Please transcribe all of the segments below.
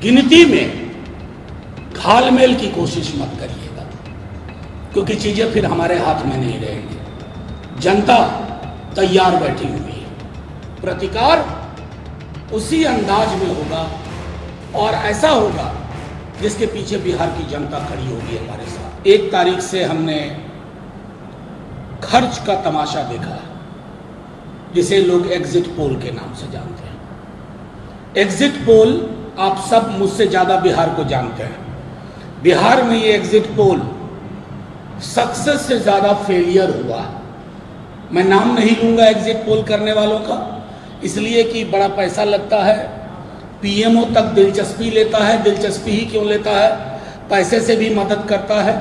गिनती में घालमेल की कोशिश मत करिएगा, क्योंकि चीजें फिर हमारे हाथ में नहीं रहेंगी। जनता तैयार बैठी हुई है, प्रतिकार उसी अंदाज में होगा और ऐसा होगा जिसके पीछे बिहार की जनता खड़ी होगी हमारे साथ। 1 तारीख से हमने खर्च का तमाशा देखा, जिसे लोग एग्जिट पोल के नाम से जानते हैं। एग्जिट पोल आप सब मुझसे ज्यादा बिहार को जानते हैं। बिहार में ये एग्जिट पोल सक्सेस से ज्यादा फेलियर हुआ। मैं नाम नहीं लूंगा एग्जिट पोल करने वालों का, इसलिए कि बड़ा पैसा लगता है, पीएमओ तक दिलचस्पी लेता है। दिलचस्पी ही क्यों लेता है, पैसे से भी मदद करता है।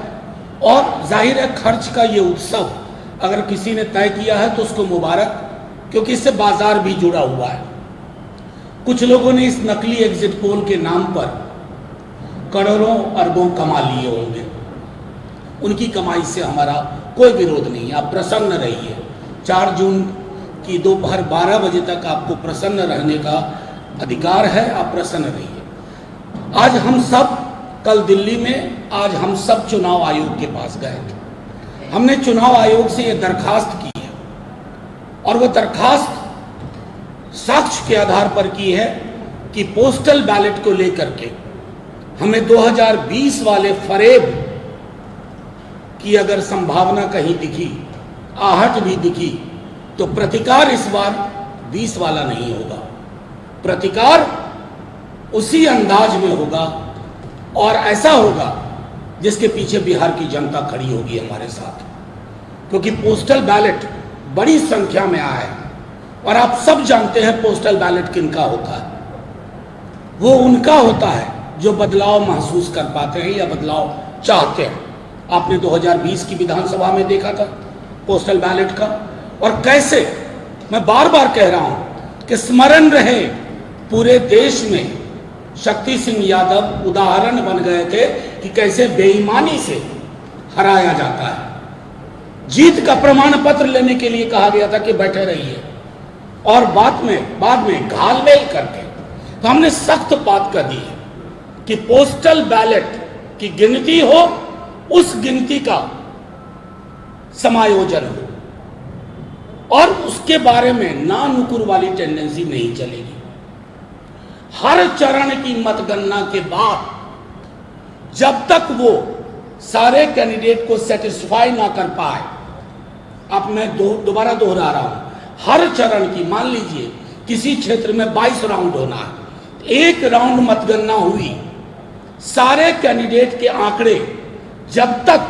और जाहिर है खर्च का ये उत्सव अगर किसी ने तय किया है तो उसको मुबारक, क्योंकि इससे बाजार भी जुड़ा हुआ है। कुछ लोगों ने इस नकली एग्जिट पोल के नाम पर करोड़ों अरबों कमा लिए होंगे। उनकी कमाई से हमारा कोई विरोध नहीं है, आप प्रसन्न रहिए। 4 जून की दोपहर 12 बजे तक आपको प्रसन्न रहने का अधिकार है, आप प्रसन्न रहिए। आज हम सब, कल दिल्ली में आज हम सब चुनाव आयोग के पास गए थे। हमने चुनाव आयोग से ये दरखास्त की है और वो दरखास्त साक्ष्य के आधार पर की है कि पोस्टल बैलेट को लेकर के हमें 2020 वाले फरेब की अगर संभावना कहीं दिखी, आहट भी दिखी, तो प्रतिकार इस बार 20 वाला नहीं होगा। प्रतिकार उसी अंदाज में होगा और ऐसा होगा जिसके पीछे बिहार की जनता खड़ी होगी हमारे साथ, क्योंकि पोस्टल बैलेट बड़ी संख्या में आया है। और आप सब जानते हैं पोस्टल बैलेट किनका होता है। वो उनका होता है जो बदलाव महसूस कर पाते हैं या बदलाव चाहते हैं। आपने 2020 की विधानसभा में देखा था पोस्टल बैलेट का, और कैसे, मैं बार बार कह रहा हूं कि स्मरण रहे पूरे देश में शक्ति सिंह यादव उदाहरण बन गए थे कि कैसे बेईमानी से हराया जाता है। जीत का प्रमाण पत्र लेने के लिए कहा गया था कि बैठे रहिए, और बाद में घालमेल करके तो हमने सख्त बात कर दी है कि पोस्टल बैलेट की गिनती हो, उस गिनती का समायोजन हो, और उसके बारे में ना नुकुर वाली टेंडेंसी नहीं चलेगी। हर चरण की मतगणना के बाद जब तक वो सारे कैंडिडेट को सेटिस्फाई ना कर पाए, अब मैं दोबारा दोहरा रहा हूं, हर चरण की, मान लीजिए किसी क्षेत्र में 22 राउंड होना है, 1 राउंड मतगणना हुई, सारे कैंडिडेट के आंकड़े जब तक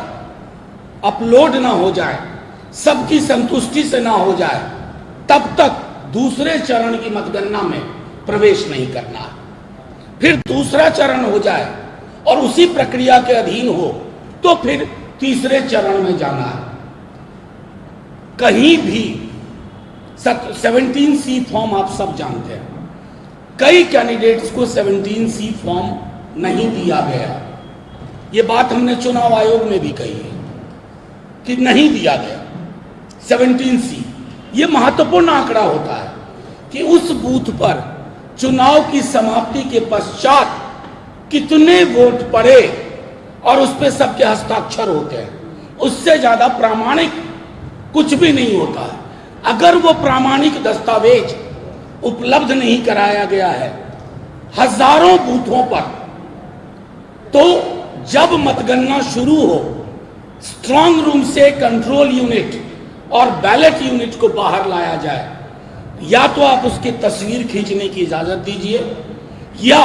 अपलोड ना हो जाए, सबकी संतुष्टि से ना हो जाए, तब तक दूसरे चरण की मतगणना में प्रवेश नहीं करना है। फिर दूसरा चरण हो जाए और उसी प्रक्रिया के अधीन हो तो फिर तीसरे चरण में जाना है। कहीं भी 17C फॉर्म आप सब जानते हैं, कई कैंडिडेट्स को 17C फॉर्म नहीं दिया गया। ये बात हमने चुनाव आयोग में भी कही है कि नहीं दिया गया 17C। ये महत्वपूर्ण आंकड़ा होता है कि उस बूथ पर चुनाव की समाप्ति के पश्चात कितने वोट पड़े और उस पर सबके हस्ताक्षर होते हैं। उससे ज्यादा प्रामाणिक कुछ भी नहीं होता है। अगर वो प्रामाणिक दस्तावेज उपलब्ध नहीं कराया गया है हजारों बूथों पर, तो जब मतगणना शुरू हो, स्ट्रांग रूम से कंट्रोल यूनिट और बैलेट यूनिट को बाहर लाया जाए। या तो आप उसकी तस्वीर खींचने की इजाजत दीजिए, या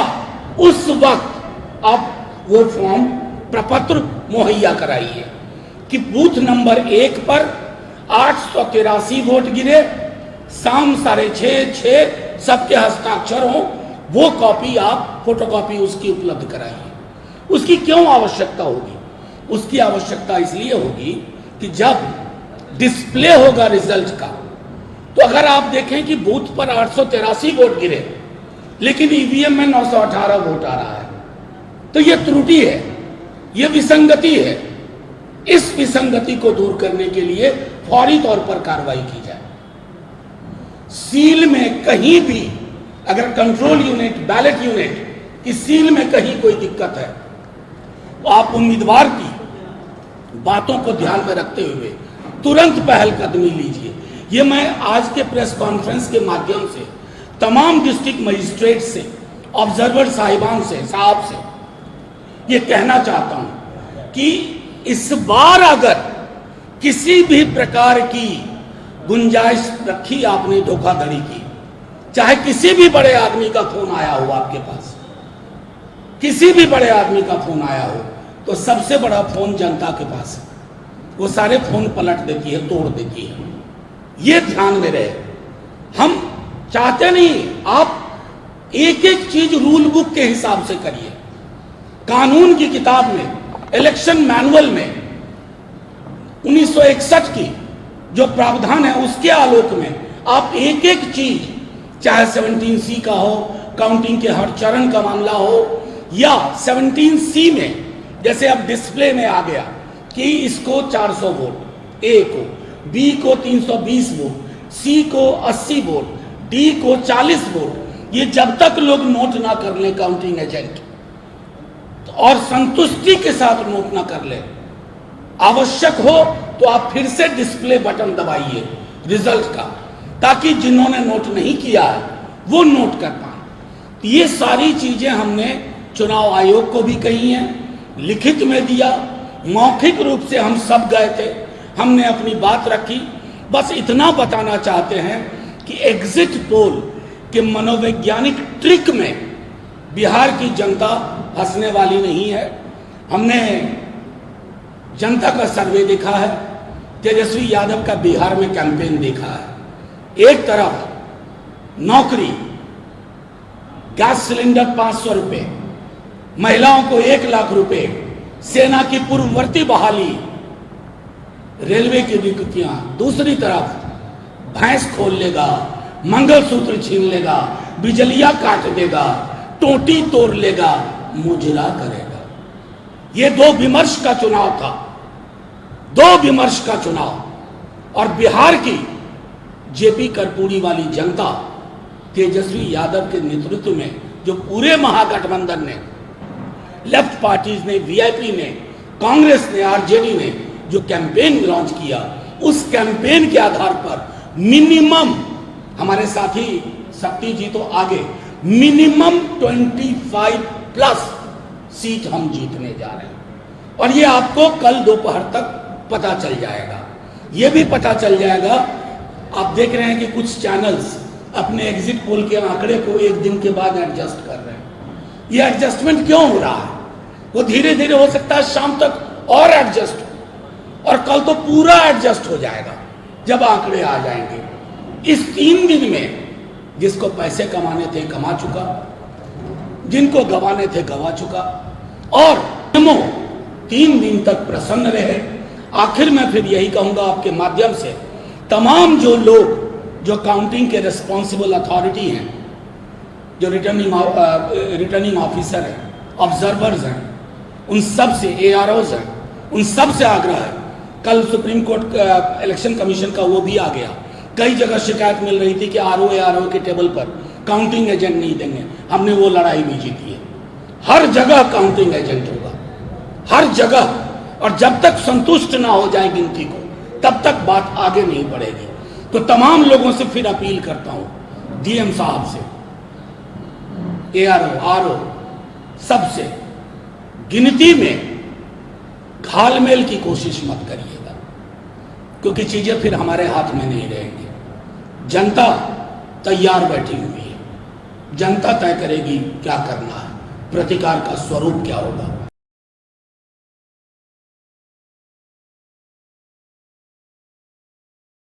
उस वक्त आप वो फॉर्म प्रपत्र मुहैया कराइए कि बूथ नंबर 1 पर 883 वोट गिरे, शाम 6:30 सबके हस्ताक्षर हो, वो कॉपी आप फोटोकॉपी उसकी उपलब्ध कराइए। उसकी क्यों आवश्यकता होगी? उसकी आवश्यकता इसलिए होगी कि जब डिस्प्ले होगा रिजल्ट का, तो अगर आप देखें कि बूथ पर 883 वोट गिरे लेकिन ईवीएम में 918 वोट आ रहा है, तो यह त्रुटि है, यह विसंगति है। इस विसंगति को दूर करने के लिए फौरी तौर पर कार्रवाई की जाए। सील में कहीं भी अगर कंट्रोल यूनिट, बैलेट यूनिट कि सील में कहीं कोई दिक्कत है, तो आप उम्मीदवार की बातों को ध्यान में रखते हुए तुरंत पहल कदमी लीजिए। ये मैं आज के प्रेस कॉन्फ्रेंस के माध्यम से तमाम डिस्ट्रिक्ट मजिस्ट्रेट से, ऑब्जर्वर साहिबान से, साहब से ये कहना चाहता हूं कि इस बार अगर किसी भी प्रकार की गुंजाइश रखी आपने धोखाधड़ी की, चाहे किसी भी बड़े आदमी का फोन आया हो आपके पास, किसी भी बड़े आदमी का फोन आया हो, तो सबसे बड़ा फोन जनता के पास है। वो सारे फोन पलट देती है, तोड़ देती है। ये ध्यान में रहे। हम चाहते नहीं, आप एक एक चीज रूल बुक के हिसाब से करिए। कानून की किताब में, इलेक्शन मैनुअल में 1961 की जो प्रावधान है उसके आलोक में आप एक एक चीज, चाहे 17C का हो, काउंटिंग के हर चरण का मामला हो, या 17C में जैसे अब डिस्प्ले में आ गया कि इसको 400 वोट ए को, बी को 320 वोट, सी को 80 वोट, डी को 40 वोट, ये जब तक लोग नोट ना कर ले काउंटिंग एजेंट और संतुष्टि के साथ नोट ना कर ले, आवश्यक हो तो आप फिर से डिस्प्ले बटन दबाइए रिजल्ट का, ताकि जिन्होंने नोट नहीं किया है वो नोट कर पाए। ये सारी चीजें हमने चुनाव आयोग को भी कही हैं, लिखित में दिया, मौखिक रूप से हम सब गए थे, हमने अपनी बात रखी। बस इतना बताना चाहते हैं कि एग्जिट पोल के मनोवैज्ञानिक ट्रिक में बिहार की जनता हंसने वाली नहीं है। हमने जनता का सर्वे देखा है, तेजस्वी यादव का बिहार में कैंपेन देखा है। एक तरफ नौकरी, गैस सिलेंडर 500 रुपए, महिलाओं को 1 लाख रुपए, सेना की पूर्ववर्ती बहाली, रेलवे की नियुक्तियां, दूसरी तरफ भैंस खोल लेगा, मंगलसूत्र छीन लेगा, बिजलियां काट देगा, टोटी तोड़ लेगा, मुजरा करेगा। ये दो विमर्श का चुनाव था, दो विमर्श का चुनाव। और बिहार की जेपी कर्पूरी वाली जनता तेजस्वी यादव के नेतृत्व में, जो पूरे महागठबंधन ने, लेफ्ट पार्टीज ने, वीआईपी ने, कांग्रेस ने, आरजेडी ने जो कैंपेन लॉन्च किया, उस कैंपेन के आधार पर मिनिमम, हमारे साथी शक्ति जी तो आगे, मिनिमम 25+ सीट हम जीतने जा रहे हैं। और ये आपको कल दोपहर तक पता चल जाएगा। ये भी पता चल जाएगा, आप देख रहे हैं कि कुछ चैनल्स अपने एग्जिट पोल के आंकड़े को एक दिन के बाद एडजस्ट कर रहे हैं। ये एडजस्टमेंट क्यों हो रहा है? वो धीरे धीरे हो सकता है शाम तक और एडजस्ट हो, और कल तो पूरा एडजस्ट हो जाएगा जब आंकड़े आ जाएंगे। इस 3 दिन में जिसको पैसे कमाने थे कमा चुका, जिनको गंवाने थे गंवा चुका, और 3 दिन तक प्रसन्न रहे। आखिर में फिर यही कहूंगा आपके माध्यम से, तमाम जो लोग जो काउंटिंग के रिस्पॉन्सिबल अथॉरिटी हैं, जो रिटर्निंग ऑफिसर हैं, ऑब्जर्वर्स हैं, उन सब से, AROs हैं, उन सब से आग्रह है। कल सुप्रीम कोर्ट इलेक्शन कमीशन का वो भी आ गया। कई जगह शिकायत मिल रही थी कि RO के टेबल पर काउंटिंग एजेंट नहीं देंगे। हमने वो लड़ाई भी जीती है। हर जगह काउंटिंग एजेंट होगा, हर जगह। और जब तक संतुष्ट ना हो जाए गिनती को, तब तक बात आगे नहीं बढ़ेगी। तो तमाम लोगों से फिर अपील करता हूं, DM साहब से, ARO, RO, सबसे, गिनती में घालमेल की कोशिश मत करिएगा, क्योंकि चीजें फिर हमारे हाथ में नहीं रहेंगी। जनता तैयार बैठी हुई है, जनता तय करेगी क्या करना है, प्रतिकार का स्वरूप क्या होगा।